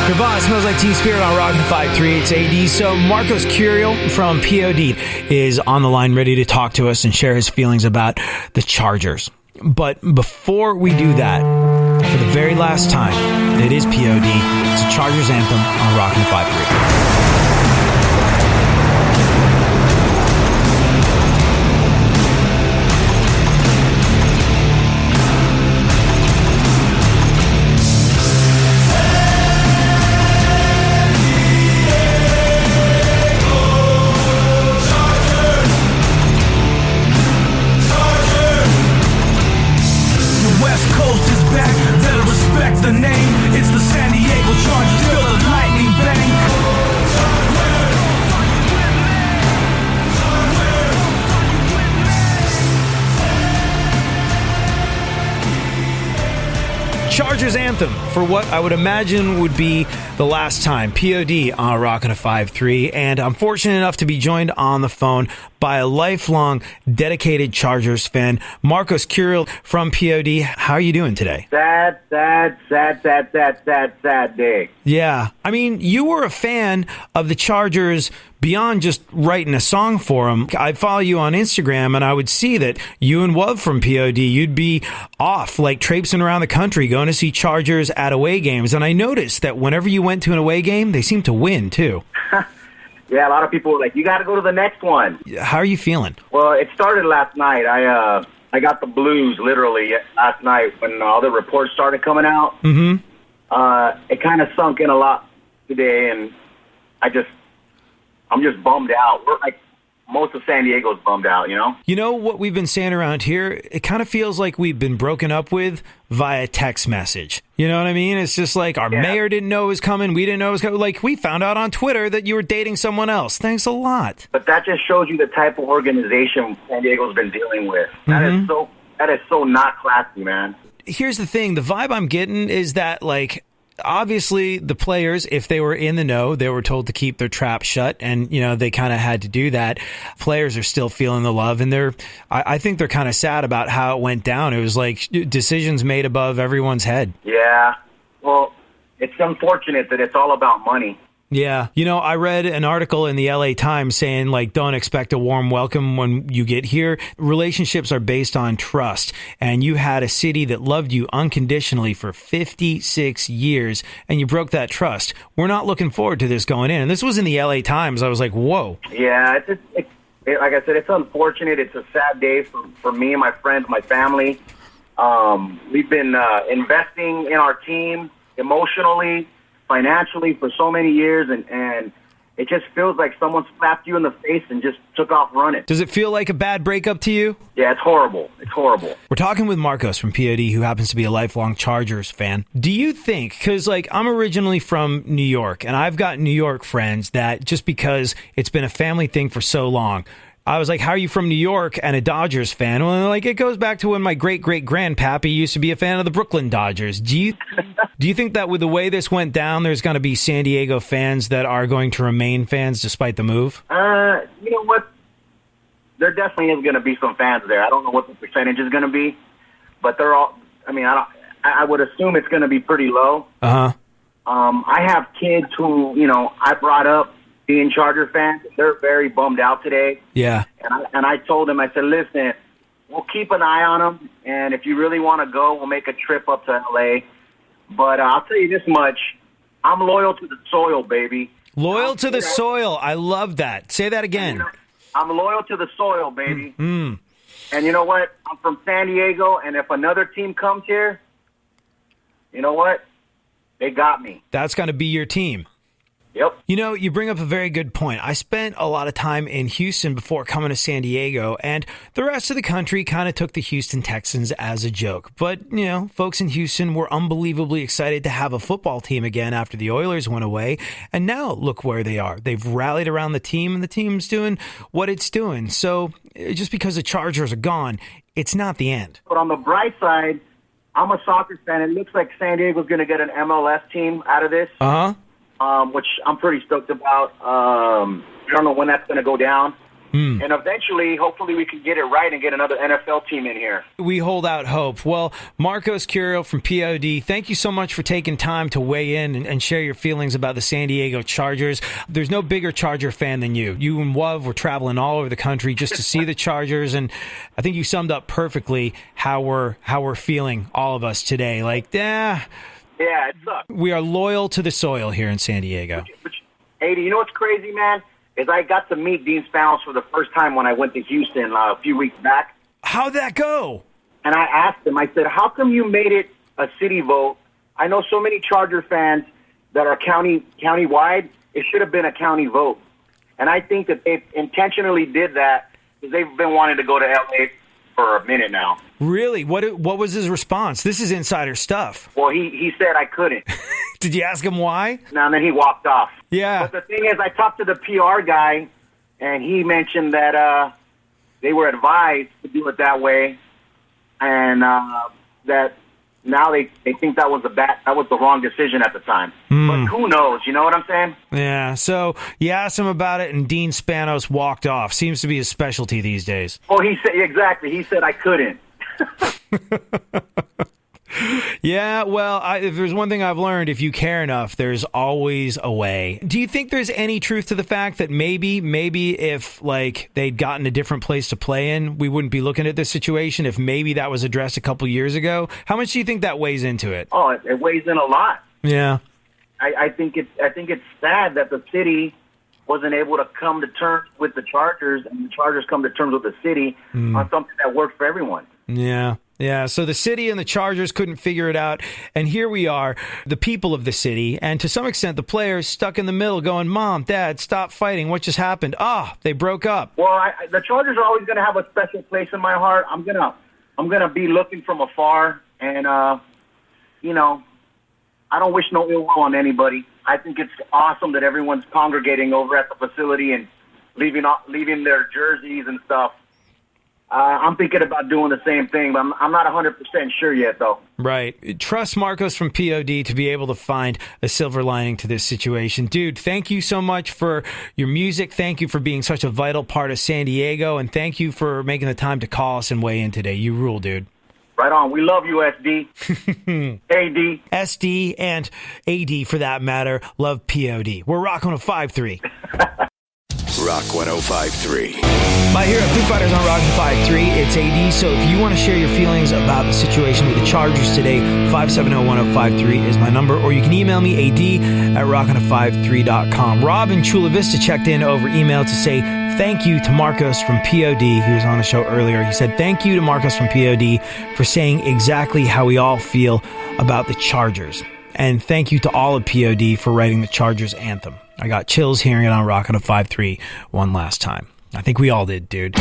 Nirvana Smells Like Teen Spirit on Rockin' 5.3. It's AD. So Marcos Curiel from P.O.D. is on the line ready to talk to us and share his feelings about the Chargers. But before we do that, for the very last time, it is P.O.D. It's a Chargers anthem on Rockin' 5.3. Chargers anthem for what I would imagine would be the last time. P.O.D. on Rockin' 5.3, and I'm fortunate enough to be joined on the phone by a lifelong dedicated Chargers fan, Marcos Curiel from P.O.D. How are you doing today? Sad day. Yeah. I mean, you were a fan of the Chargers beyond just writing a song for them. I'd follow you on Instagram, and I would see that you and Wov from P.O.D., you'd be off, like traipsing around the country, going to see Chargers at away games. And I noticed that whenever you went to an away game, they seemed to win, too. Yeah, a lot of people were like, you got to go to the next one. How are you feeling? Well, it started last night. I got the blues, literally, last night when all the reports started coming out. Mm-hmm. It kind of sunk in a lot today, and I'm just bummed out. We're like, most of San Diego's bummed out, you know? You know what we've been saying around here? It kind of feels like we've been broken up with via text message. You know what I mean? It's just like our mayor didn't know it was coming. We didn't know it was coming. Like, we found out on Twitter that you were dating someone else. Thanks a lot. But that just shows you the type of organization San Diego's been dealing with. That is so not classy, man. Here's the thing. The vibe I'm getting is that, like, obviously the players, if they were in the know, they were told to keep their trap shut, and you know they kind of had to do that. Players are still feeling the love, and I think they're kind of sad about how it went down. It was like decisions made above everyone's head. Yeah, well, it's unfortunate that it's all about money. Yeah. You know, I read an article in the LA Times saying, like, don't expect a warm welcome when you get here. Relationships are based on trust. And you had a city that loved you unconditionally for 56 years, and you broke that trust. We're not looking forward to this going in. And this was in the LA Times. I was like, whoa. Yeah, it's like I said, it's unfortunate. It's a sad day for me and my friends, my family. We've been investing in our team emotionally, financially for so many years, and it just feels like someone slapped you in the face and just took off running. Does it feel like a bad breakup to you? Yeah, it's horrible. It's horrible. We're talking with Marcos from P.O.D., who happens to be a lifelong Chargers fan. Do you think, because like I'm originally from New York, and I've got New York friends that just because it's been a family thing for so long, I was like, how are you from New York and a Dodgers fan? Well, like, it goes back to when my great-great-grandpappy used to be a fan of the Brooklyn Dodgers. Do you think that with the way this went down, there's going to be San Diego fans that are going to remain fans despite the move? You know what? There definitely is going to be some fans there. I don't know what the percentage is going to be, but they're all, I mean, I would assume it's going to be pretty low. Uh-huh. I have kids who, you know, I brought up being Charger fans. They're very bummed out today. Yeah. And I told them, I said, listen, we'll keep an eye on them, and if you really want to go, we'll make a trip up to L.A. But I'll tell you this much, I'm loyal to the soil, baby. Loyal to the soil. I love that. Say that again. I'm loyal to the soil, baby. Mm-hmm. And you know what? I'm from San Diego, and if another team comes here, you know what? They got me. That's going to be your team. Yep. You know, you bring up a very good point. I spent a lot of time in Houston before coming to San Diego, and the rest of the country kind of took the Houston Texans as a joke. But, you know, folks in Houston were unbelievably excited to have a football team again after the Oilers went away, and now look where they are. They've rallied around the team, and the team's doing what it's doing. So just because the Chargers are gone, it's not the end. But on the bright side, I'm a soccer fan. It looks like San Diego's going to get an MLS team out of this. Uh-huh. Which I'm pretty stoked about. I don't know when that's going to go down. And eventually, hopefully, we can get it right and get another NFL team in here. We hold out hope. Well, Marcos Curiel from P.O.D., thank you so much for taking time to weigh in and share your feelings about the San Diego Chargers. There's no bigger Charger fan than you. You and Wav were traveling all over the country just to see the Chargers, and I think you summed up perfectly how we're feeling, all of us today. Like, yeah, it sucks. We are loyal to the soil here in San Diego. But, AD, you know what's crazy, man? Is I got to meet Dean Spanos for the first time when I went to Houston a few weeks back. How'd that go? And I asked him, I said, how come you made it a city vote? I know so many Charger fans that are county-wide. It should have been a county vote. And I think that they intentionally did that because they've been wanting to go to L.A. for a minute now. Really? What was his response? This is insider stuff. Well, he said I couldn't. Did you ask him why? No, and then he walked off. Yeah. But the thing is, I talked to the PR guy, and he mentioned that they were advised to do it that way, and that now they think that was the wrong decision at the time. But who knows? You know what I'm saying? Yeah. So you asked him about it, and Dean Spanos walked off. Seems to be his specialty these days. Oh, he said exactly. He said I couldn't. Yeah, well, if there's one thing I've learned, if you care enough, there's always a way. Do you think there's any truth to the fact that maybe if like they'd gotten a different place to play in, we wouldn't be looking at this situation? If maybe that was addressed a couple years ago, how much do you think that weighs into it? Oh, it weighs in a lot. Yeah, I think it's sad that the city wasn't able to come to terms with the Chargers, and the Chargers come to terms with the city on something that worked for everyone. Yeah. Yeah, so the city and the Chargers couldn't figure it out, and here we are, the people of the city, and to some extent the players stuck in the middle going, Mom, Dad, stop fighting, what just happened? They broke up. Well, the Chargers are always going to have a special place in my heart. I'm gonna be looking from afar, and, I don't wish no ill will on anybody. I think it's awesome that everyone's congregating over at the facility and leaving their jerseys and stuff. I'm thinking about doing the same thing, but I'm not 100% sure yet, though. Right. Trust Marcos from P.O.D. to be able to find a silver lining to this situation. Dude, thank you so much for your music. Thank you for being such a vital part of San Diego, and thank you for making the time to call us and weigh in today. You rule, dude. Right on. We love you, SD. AD. SD and AD, for that matter, love P.O.D. We're Rock 105.3. Rock 105.3. My hero, Foo Fighters on Rock 105.3. It's AD. So if you want to share your feelings about the situation with the Chargers today, 570-1053 is my number. Or you can email me, ad@rock105.3.com. Rob in Chula Vista checked in over email to say thank you to Marcos from P.O.D. He was on the show earlier. He said thank you to Marcos from P.O.D. for saying exactly how we all feel about the Chargers. And thank you to all of P.O.D. for writing the Chargers anthem. I got chills hearing it on Rock 105.3 one last time. I think we all did, dude.